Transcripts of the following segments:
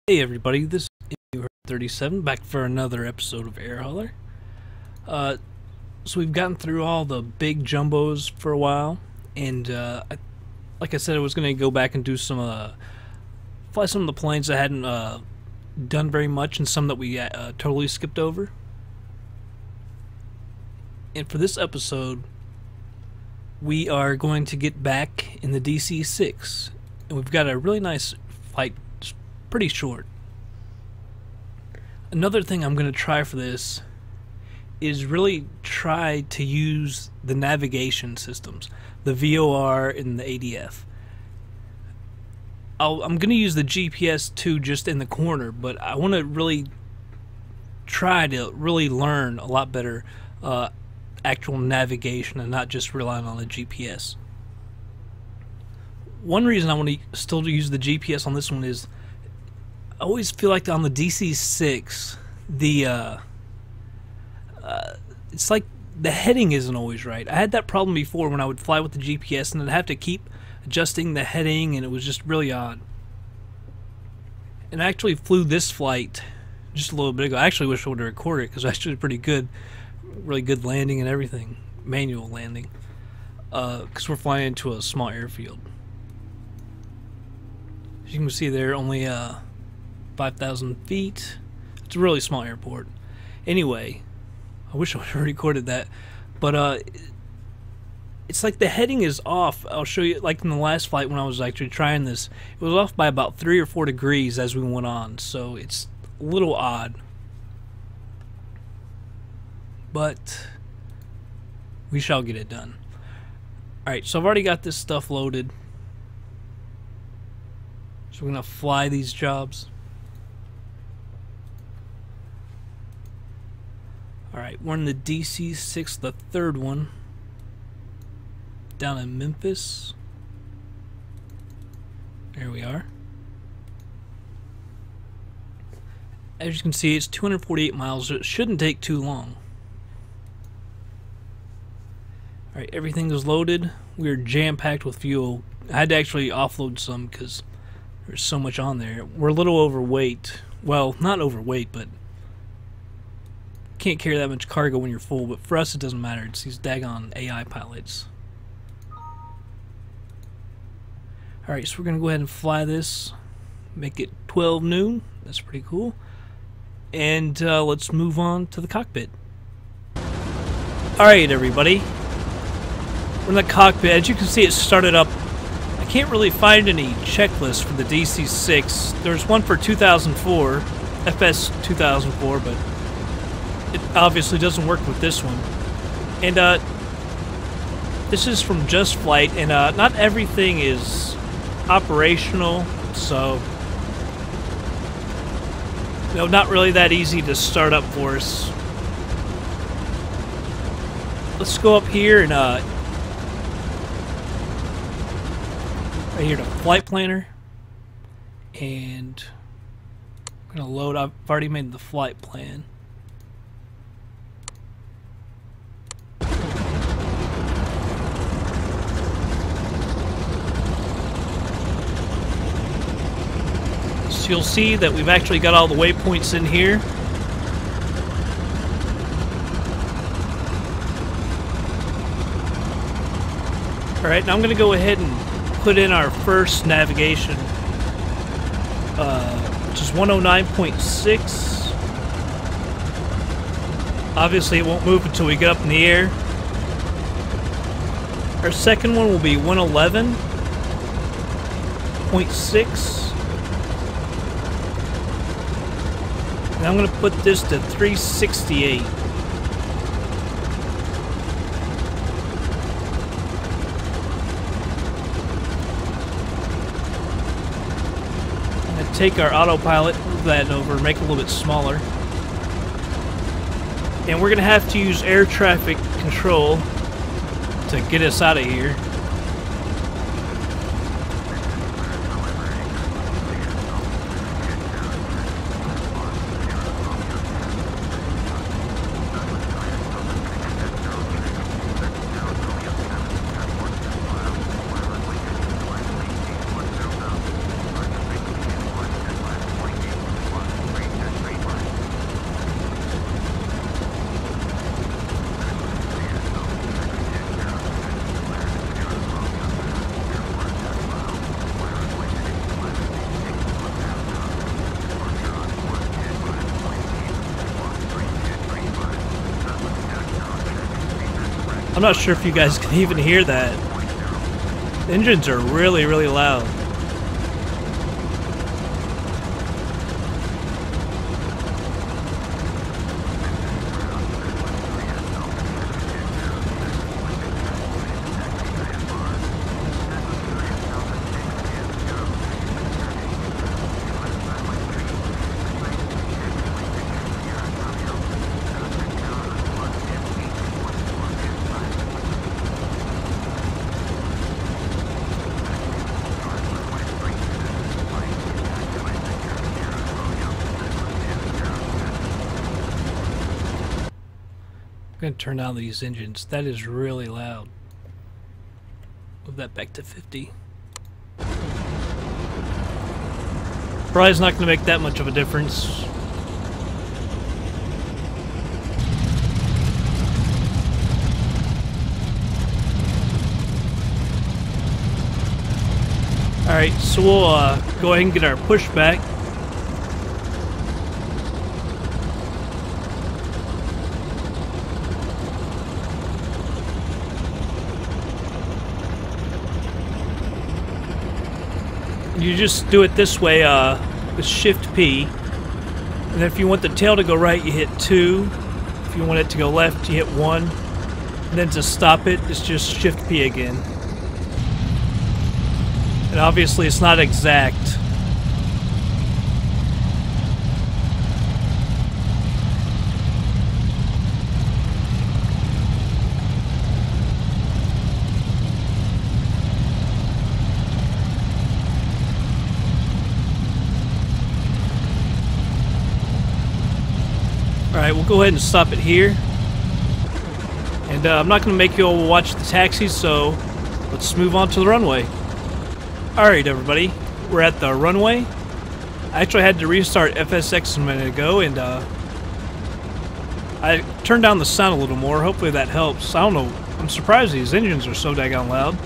Hey everybody, this is 37 back for another episode of Air Hauler. So we've gotten through all the big jumbos for a while, and like I said, I was going to go back and do some fly some of the planes I hadn't done very much, and some that we totally skipped over. And for this episode, we are going to get back in the DC-6, and we've got a really nice flight. Pretty short. Another thing I'm going to try for this is really try to use the navigation systems, the VOR and the ADF. I'm going to use the GPS too, just in the corner, but I want to really try to learn a lot better actual navigation and not just relying on the GPS. One reason I want to still use the GPS on this one is I always feel like on the DC-6, it's like the heading isn't always right. I had that problem before when I would fly with the GPS, and I'd have to keep adjusting the heading, and it was just really odd. And I actually flew this flight just a little bit ago. I actually wish I would have recorded it because it was actually pretty good, really good landing and everything, manual landing, because we're flying into a small airfield. As you can see there, only 5,000 feet. It's a really small airport. Anyway, I wish I would have recorded that, but it's like the heading is off. I'll show you, like in the last flight when I was actually trying this, it was off by about 3 or 4 degrees as we went on, so it's a little odd. But we shall get it done. Alright, so I've already got this stuff loaded. So we're going to fly these jobs. Alright, we're in the DC-6, the third one, down in Memphis. There we are. As you can see, it's 248 miles, so it shouldn't take too long. Alright, everything is loaded. We are jam-packed with fuel. I had to actually offload some because there's so much on there. We're a little overweight. Well, not overweight, but can't carry that much cargo when you're full, but for us it doesn't matter. It's these daggone AI pilots. Alright, so we're going to go ahead and fly this. Make it 12 noon. That's pretty cool. And let's move on to the cockpit. Alright, everybody. We're in the cockpit. As you can see, it started up. I can't really find any checklist for the DC-6. There's one for 2004, FS 2004, but it obviously doesn't work with this one. And this is from Just Flight, and not everything is operational, so not really that easy to start up for us. Let's go up here and right here to Flight Planner, and I'm gonna load. I've already made the flight plan. So you'll see that we've actually got all the waypoints in here. Alright, now I'm going to go ahead and put in our first navigation, which is 109.6. Obviously it won't move until we get up in the air. Our second one will be 111.6. And I'm going to put this to 368. I'm going to take our autopilot, move that over, make it a little bit smaller. And we're going to have to use air traffic control to get us out of here. I'm not sure if you guys can even hear that. The engines are really, really loud. I'm going to turn down these engines. That is really loud. Move that back to 50. Probably is not going to make that much of a difference. Alright, so we'll go ahead and get our pushback. You just do it this way with Shift P, and then if you want the tail to go right, you hit 2. If you want it to go left, you hit 1. And then to stop it, it's just Shift P again. And obviously it's not exact. Alright, we'll go ahead and stop it here. And I'm not going to make you all watch the taxis, so let's move on to the runway. Alright everybody, we're at the runway. I actually had to restart FSX a minute ago, and I turned down the sound a little more. Hopefully that helps. I don't know, I'm surprised these engines are so daggone loud.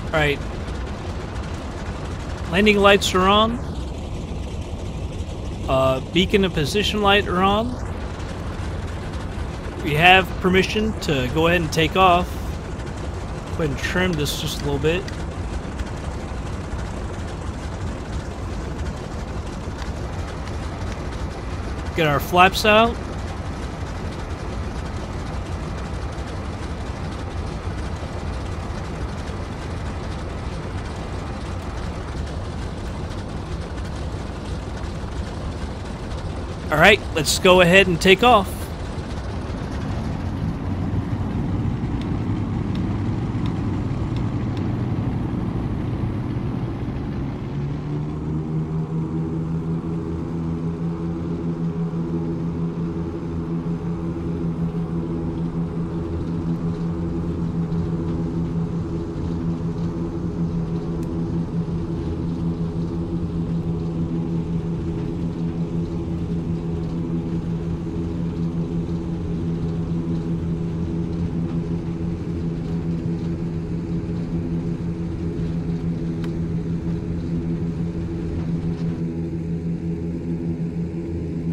Alright. Landing lights are on. Beacon and position light are on. We have permission to go ahead and take off. Go ahead and trim this just a little bit. Get our flaps out. Alright, let's go ahead and take off.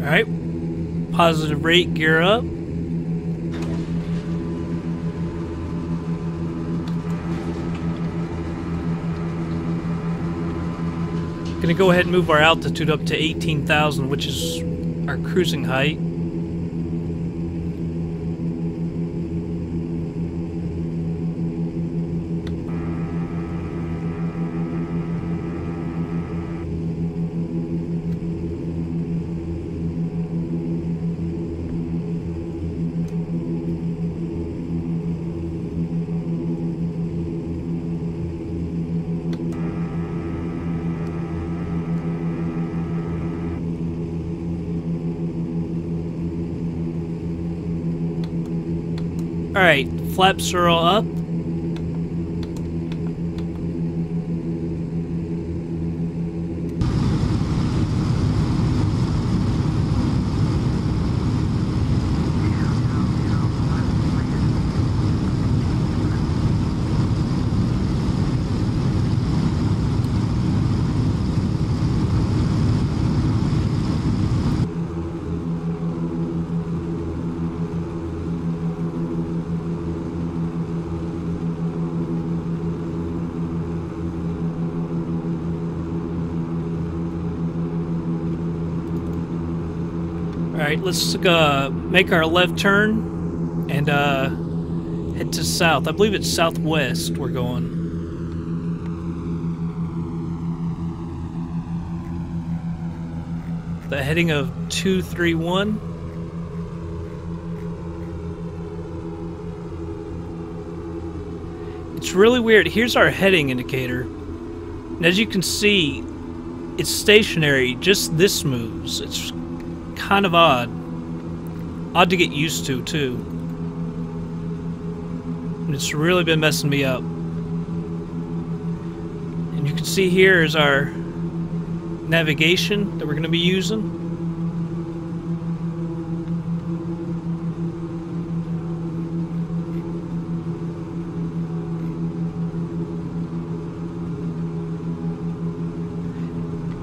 Alright, positive rate, gear up. Gonna go ahead and move our altitude up to 18,000, which is our cruising height. Alright, flaps are all up. Alright, let's make our left turn and head to south. I believe it's southwest we're going. The heading of 231. It's really weird. Here's our heading indicator. And as you can see, it's stationary, just this moves. It's kind of odd. Odd to get used to, too. And it's really been messing me up. And you can see here is our navigation that we're going to be using.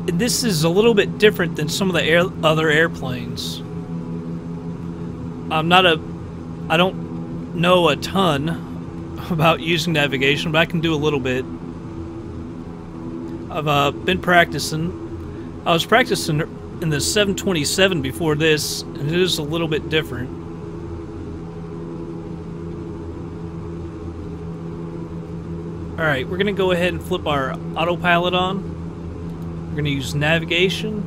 This is a little bit different than some of the other airplanes. I don't know a ton about using navigation, but I can do a little bit. I've been practicing. I was practicing in the 727 before this, and it is a little bit different. Alright, we're going to go ahead and flip our autopilot on. We're going to use navigation.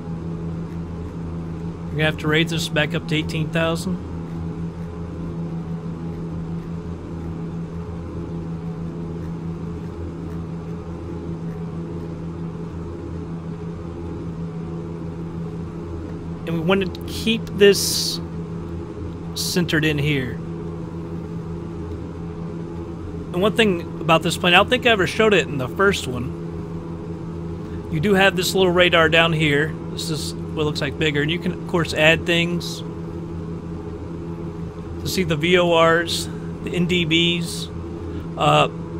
We're going to have to raise this back up to 18,000. And we want to keep this centered in here. And one thing about this plane, I don't think I ever showed it in the first one. You do have this little radar down here. This is what it looks like bigger. And you can, of course, add things to see the VORs, the NDBs.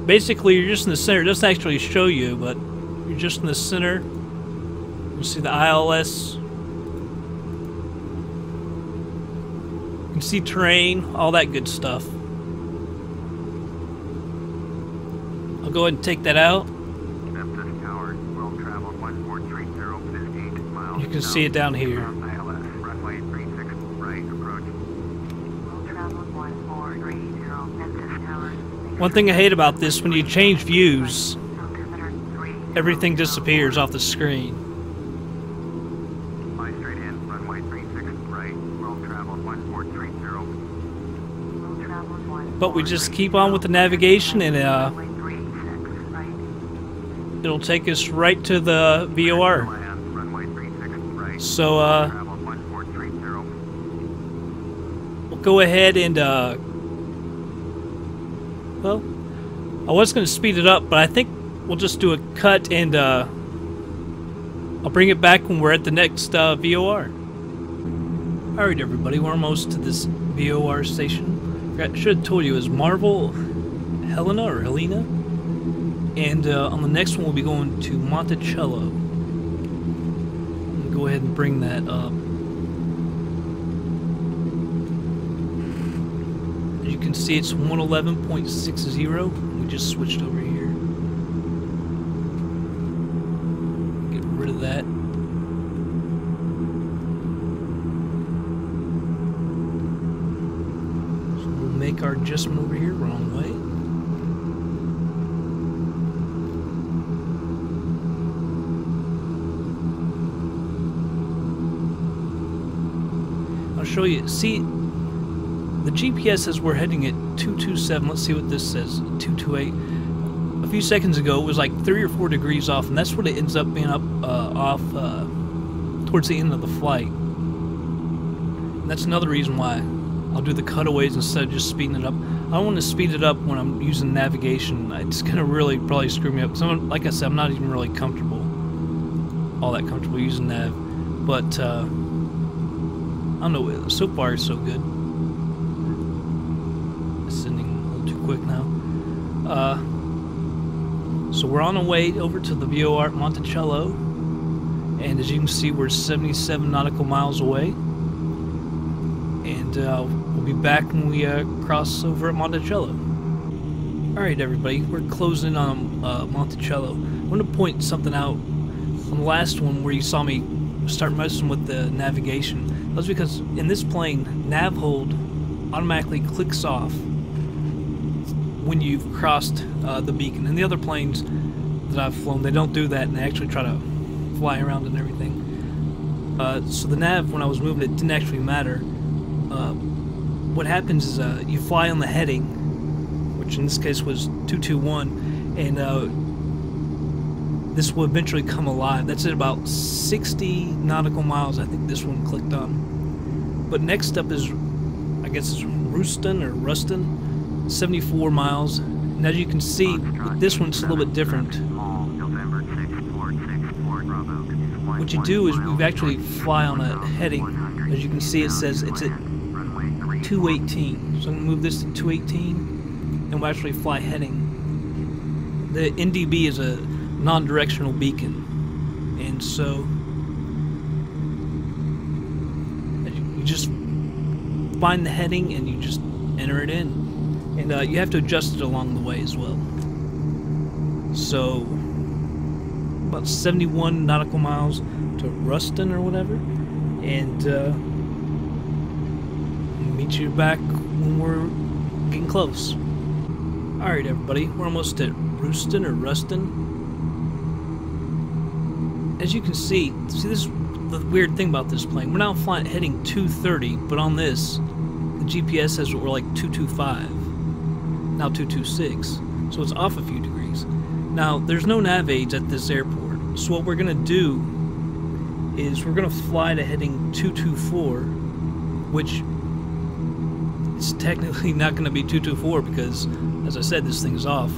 Basically, you're just in the center. It doesn't actually show you, but you're just in the center. You see the ILS. You can see terrain, all that good stuff. I'll go ahead and take that out. Memphis Tower, world travel 1430, 58 miles. You can see it down here. ILS, runway 36, right, approach. World travel 1430, Memphis Tower. One thing I hate about this, when you change views, everything disappears off the screen. Fly straight in, runway 36, right, world travel 1430. But we just keep on with the navigation, and it'll take us right to the VOR. So we'll go ahead and well, I was going to speed it up, but I think we'll just do a cut, and I'll bring it back when we're at the next VOR. Alright everybody, we're almost to this VOR station. I should have told you it was Marvel Helena. And on the next one we'll be going to Monticello. I'm going to go ahead and bring that up. As you can see, it's 111.60. We just switched over here. Get rid of that. So we'll make our adjustment over here. Wrong way. Show you. See, the GPS says we're heading at 227. Let's see what this says. 228. A few seconds ago, it was like 3 or 4 degrees off, and that's what it ends up being off towards the end of the flight. And that's another reason why I'll do the cutaways instead of just speeding it up. I don't want to speed it up when I'm using navigation. It's gonna really probably screw me up. So, like I said, I'm not even really comfortable, all that comfortable using nav, but. I don't know, so far it's so good. Sending a little too quick now. So we're on our way over to the VOR at Monticello. And as you can see, we're 77 nautical miles away. And we'll be back when we cross over at Monticello. Alright everybody, we're closing on Monticello. I want to point something out on the last one where you saw me start messing with the navigation. That's because in this plane, nav hold automatically clicks off when you've crossed the beacon. And the other planes that I've flown, they don't do that, and they actually try to fly around and everything. So the nav, when I was moving it, didn't actually matter. What happens is you fly on the heading, which in this case was 221, and this will eventually come alive. That's at about 60 nautical miles, I think this one clicked on. But next up is, I guess it's Ruston, 74 miles. And as you can see, with this one, it's a little bit different. What you do is we actually fly on a heading. As you can see, it says it's at 218. So I'm going to move this to 218, and we'll actually fly heading. The NDB is a non-directional beacon, and so you just find the heading and you just enter it in, and you have to adjust it along the way as well. So about 71 nautical miles to Ruston or whatever, and meet you back when we're getting close. Alright everybody, we're almost at Ruston. As you can see this is the weird thing about this plane. We're now flying heading 230, but on this, the GPS says we're like 225, now 226, so it's off a few degrees. Now, there's no nav aids at this airport, so what we're going to do is we're going to fly to heading 224, which is technically not going to be 224 because, as I said, this thing is off.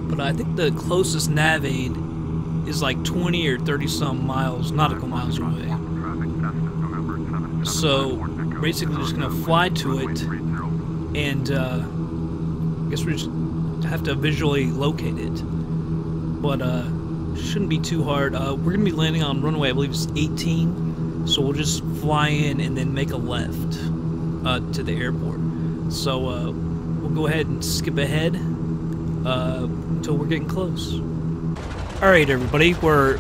But I think the closest nav aid is like 20 or 30 some miles, nautical miles away. So basically just going to fly to it, and I guess we just have to visually locate it. But shouldn't be too hard. We're going to be landing on runway, I believe it's 18, so we'll just fly in and then make a left to the airport. So we'll go ahead and skip ahead until we're getting close. Alright everybody, we're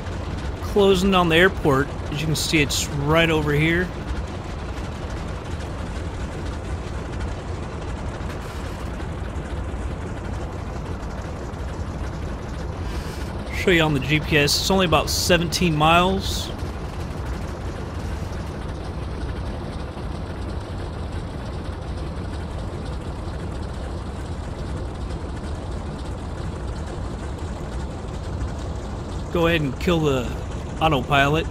closing on the airport. As you can see, it's right over here. Show you on the GPS, it's only about 17 miles. Go ahead and kill the autopilot.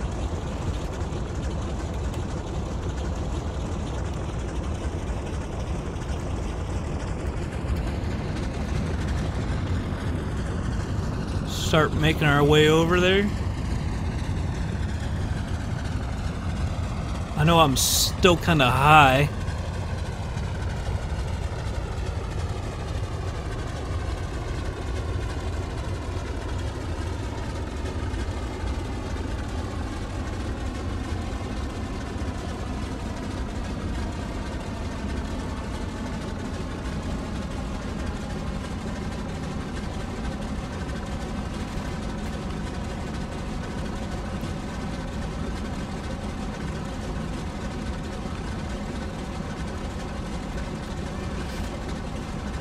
Start making our way over there. I know I'm still kind of high.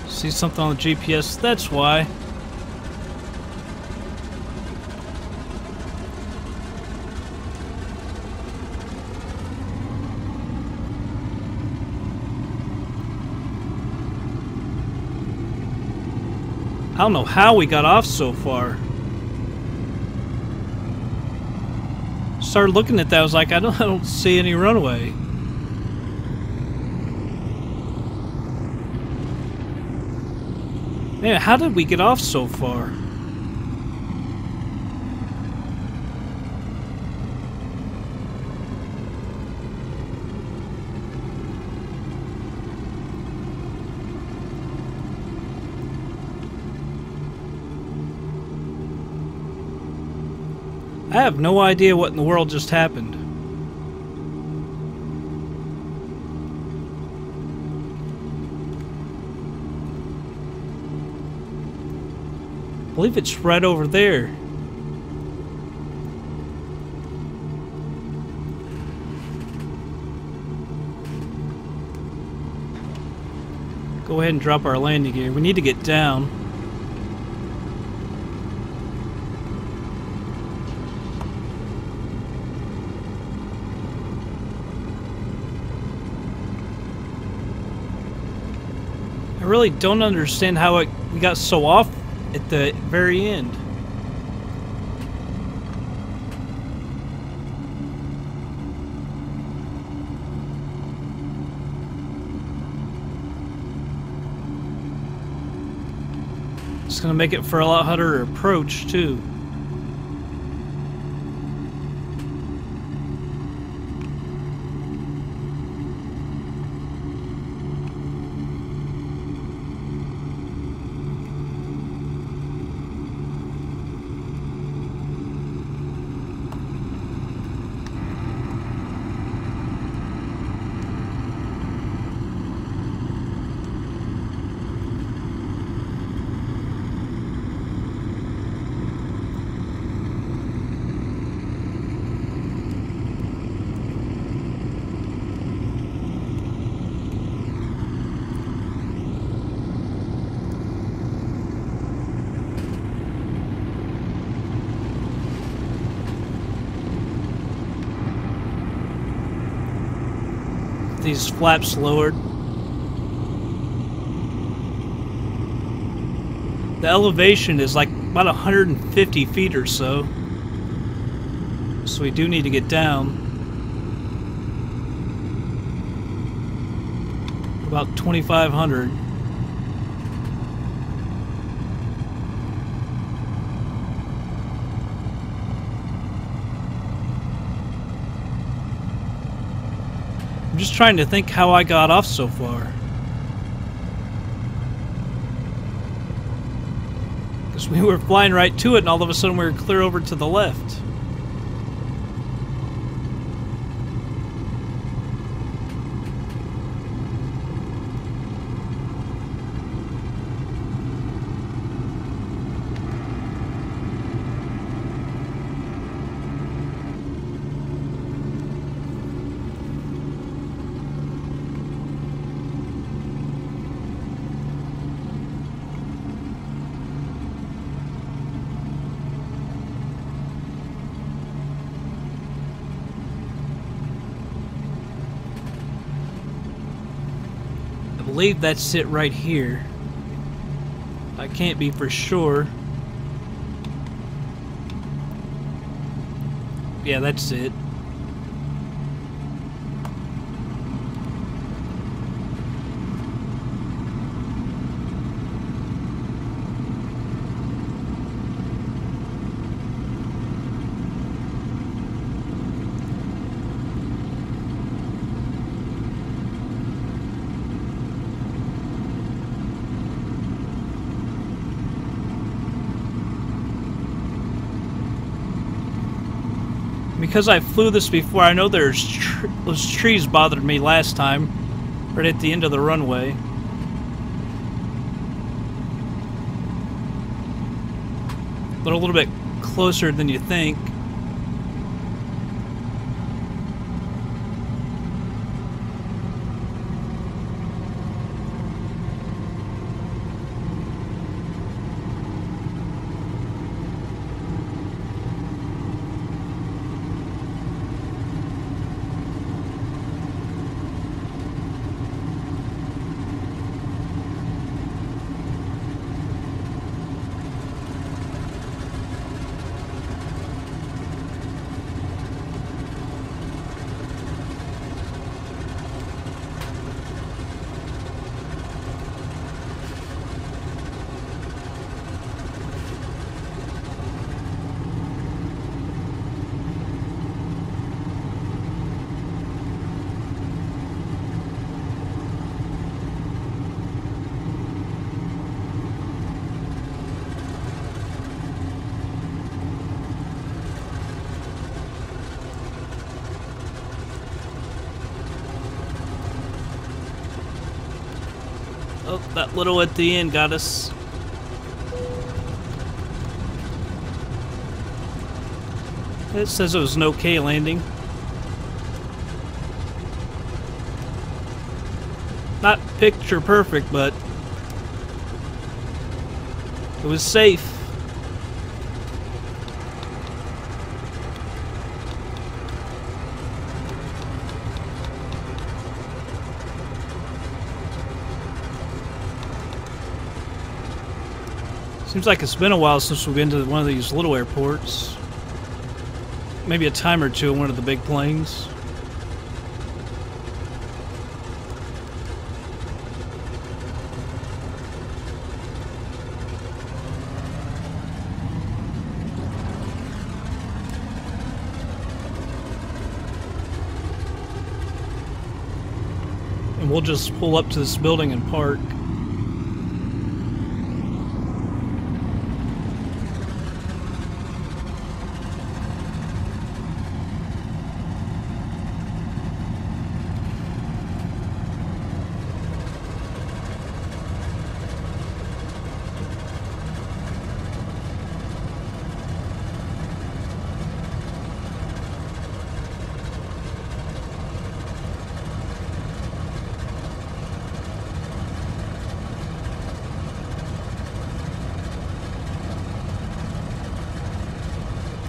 See something on the GPS, that's why. I don't know how we got off so far. Started looking at that, I was like, I don't see any runway. Man, how did we get off so far? I have no idea what in the world just happened. I believe it's right over there. Go ahead and drop our landing gear. We need to get down. I really don't understand how we got so off at the very end. It's gonna make it for a lot harder approach too. These flaps lowered. The elevation is like about 150 feet or so. So we do need to get down. About 2,500. I'm just trying to think how I got off so far. Because we were flying right to it and all of a sudden we were clear over to the left. I believe that's it right here. I can't be for sure. Yeah, that's it. Because I flew this before, I know those trees bothered me last time, right at the end of the runway. But a little bit closer than you think. Oh, that little at the end got us. It says it was an okay landing. Not picture perfect, but it was safe. Seems like it's been a while since we've been to one of these little airports. Maybe a time or two in one of the big planes. And we'll just pull up to this building and park.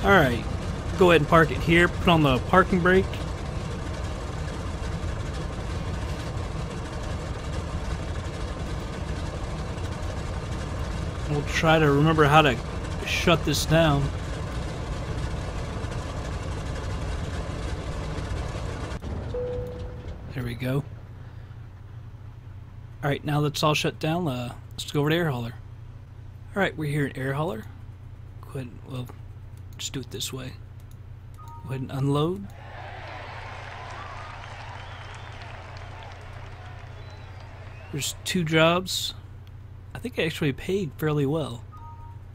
Alright, go ahead and park it here, put on the parking brake. We'll try to remember how to shut this down. There we go. Alright, now that's all shut down, let's go over to air hauler. Alright, we're here at air hauler. Go ahead, well, just do it this way. Go ahead and unload. There's 2 jobs. I think I actually paid fairly well.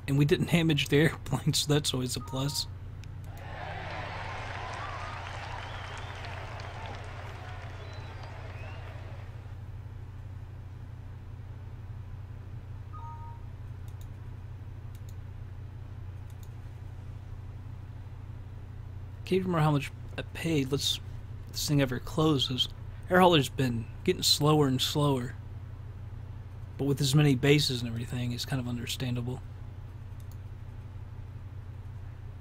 And we didn't damage the airplane, so that's always a plus. Can't remember how much I paid. This thing ever closes. Air hauler's been getting slower and slower. But with as many bases and everything, it's kind of understandable.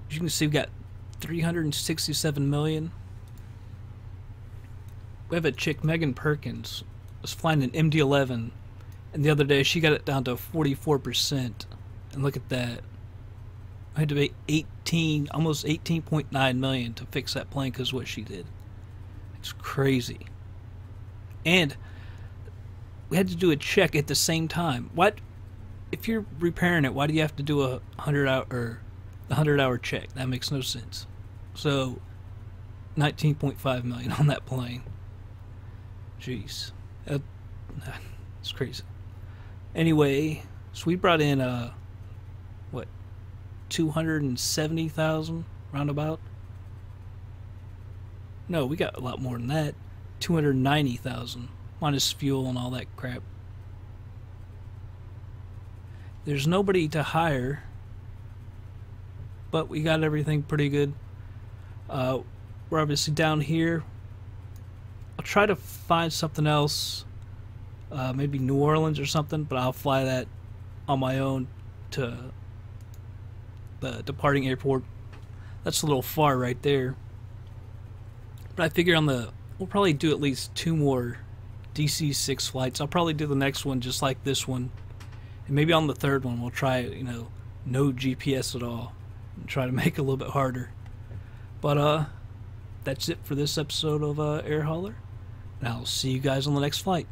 As you can see, we've got 367 million. We have a chick, Megan Perkins, was flying an MD-11, and the other day she got it down to 44%. And look at that. I had to pay almost 18.9 million to fix that plane because of what she did. It's crazy. And we had to do a check at the same time. What if you're repairing it? Why do you have to do a 100-hour check? That makes no sense. So 19.5 million on that plane. Jeez, that's crazy. Anyway, so we brought in what, 270,000 roundabout? No, we got a lot more than that. 290,000 minus fuel and all that crap. There's nobody to hire, but we got everything pretty good. We're obviously down here. I'll try to find something else, maybe New Orleans or something, but I'll fly that on my own to the departing airport. That's a little far right there. But I figure we'll probably do at least 2 more DC-6 flights. I'll probably do the next one just like this one. And maybe on the 3rd one we'll try, no GPS at all. And try to make it a little bit harder. But that's it for this episode of Air Hauler. And I'll see you guys on the next flight.